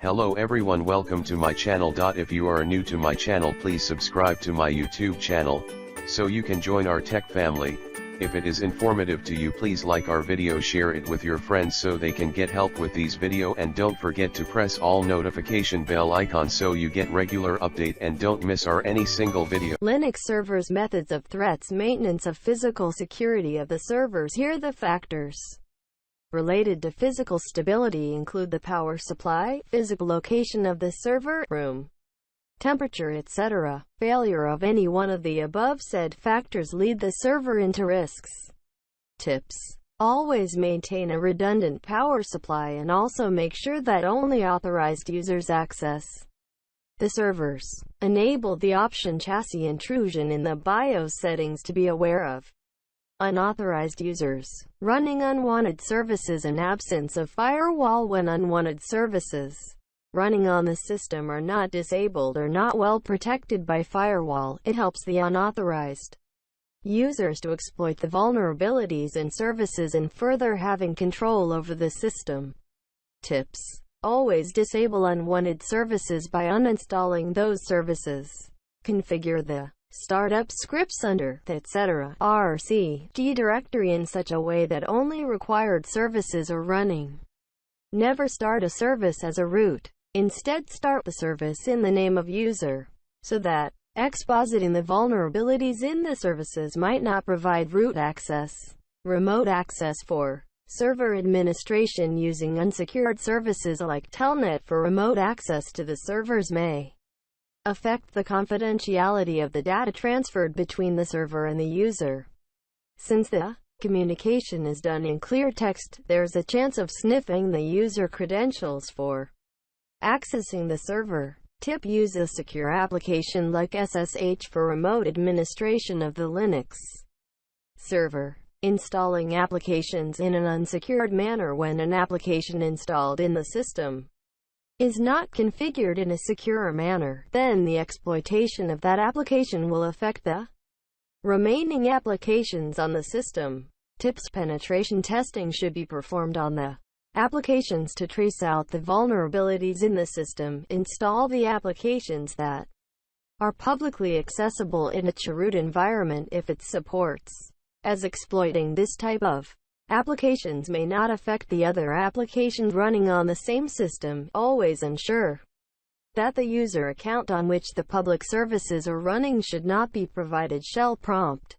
Hello everyone, welcome to my channel. If you are new to my channel, please subscribe to my YouTube channel, so you can join our tech family. If it is informative to you, please like our video, share it with your friends so they can get help with these video, and don't forget to press all notification bell icon so you get regular update and don't miss any single video. Linux servers, methods of threats, maintenance of physical security of the servers. Here are the factors related to physical stability include the power supply, physical location of the server room, temperature, etc. Failure of any one of the above said factors lead the server into risks. Tips: always maintain a redundant power supply and also make sure that only authorized users access the servers. Enable the option chassis intrusion in the BIOS settings to be aware of unauthorized users running unwanted services and absence of firewall. When unwanted services running on the system are not disabled or not well protected by firewall, it helps the unauthorized users to exploit the vulnerabilities in services and further having control over the system. Tips: always disable unwanted services by uninstalling those services. Configure the startup scripts under the etc. RCD directory in such a way that only required services are running. Never start a service as a root. Instead, start the service in the name of user, so that expositing the vulnerabilities in the services might not provide root access. Remote access for server administration using unsecured services like Telnet for remote access to the servers may affect the confidentiality of the data transferred between the server and the user. Since the communication is done in clear text, there's a chance of sniffing the user credentials for accessing the server. Tip: use a secure application like SSH for remote administration of the Linux server. Installing applications in an unsecured manner. When an application installed in the system is not configured in a secure manner, then the exploitation of that application will affect the remaining applications on the system. Tips: penetration testing should be performed on the applications to trace out the vulnerabilities in the system. Install the applications that are publicly accessible in a root environment if it supports, as exploiting this type of applications may not affect the other applications running on the same system. Always ensure that the user account on which the public services are running should not be provided shell prompt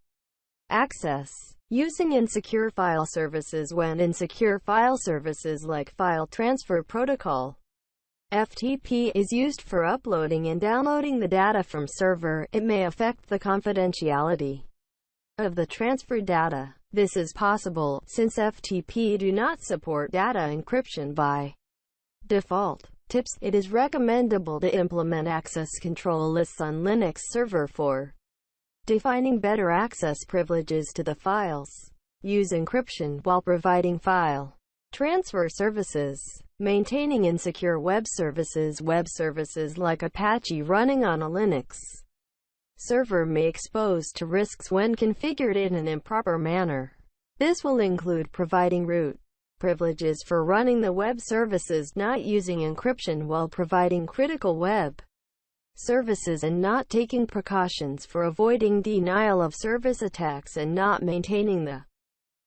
access. Using insecure file services. When insecure file services like File Transfer Protocol (FTP) is used for uploading and downloading the data from server, it may affect the confidentiality of the transferred data. This is possible since FTP do not support data encryption by default. Tips: it is recommendable to implement access control lists on Linux server for defining better access privileges to the files. Use encryption while providing file transfer services. Maintaining insecure web services. Web services like Apache running on a Linux server may expose to risks when configured in an improper manner. This will include providing root privileges for running the web services, not using encryption while providing critical web services, and not taking precautions for avoiding denial of service attacks, and not maintaining the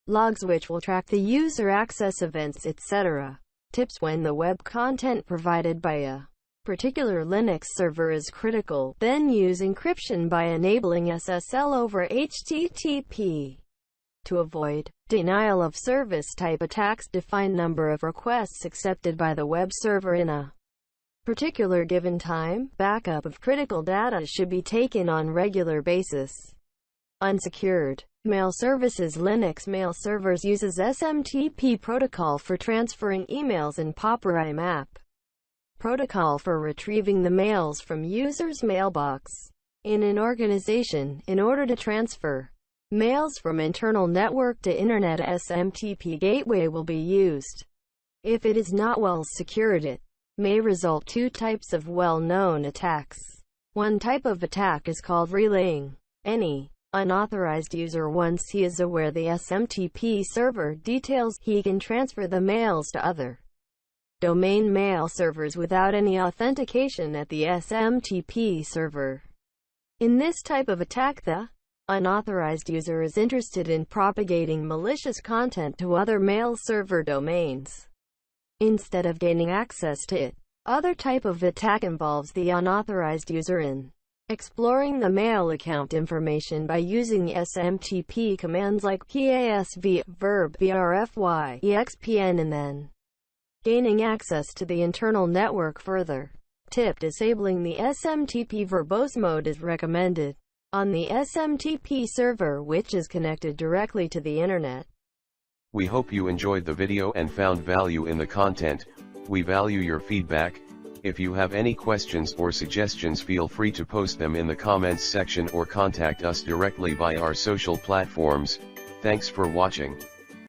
logs which will track the user access events, etc. Tips: when the web content provided by a particular Linux server is critical, then use encryption by enabling SSL over HTTP. To avoid denial of service type attacks, define number of requests accepted by the web server in a particular given time. Backup of critical data should be taken on regular basis. Unsecured mail services. Linux mail servers uses SMTP protocol for transferring emails and Popper IMAP protocol for retrieving the mails from users' mailbox. In an organization, in order to transfer mails from internal network to internet, SMTP gateway will be used. If it is not well secured, it may result two types of well-known attacks. One type of attack is called relaying any unauthorized user. Once he is aware the SMTP server details, he can transfer the mails to other domain mail servers without any authentication at the SMTP server. In this type of attack, the unauthorized user is interested in propagating malicious content to other mail server domains instead of gaining access to it. Other type of attack involves the unauthorized user in exploring the mail account information by using SMTP commands like PASV, verb, brfy, expn, and then gaining access to the internal network further. Tip: disabling the SMTP verbose mode is recommended on the SMTP server, which is connected directly to the internet. We hope you enjoyed the video and found value in the content. We value your feedback. If you have any questions or suggestions, feel free to post them in the comments section or contact us directly via our social platforms. Thanks for watching.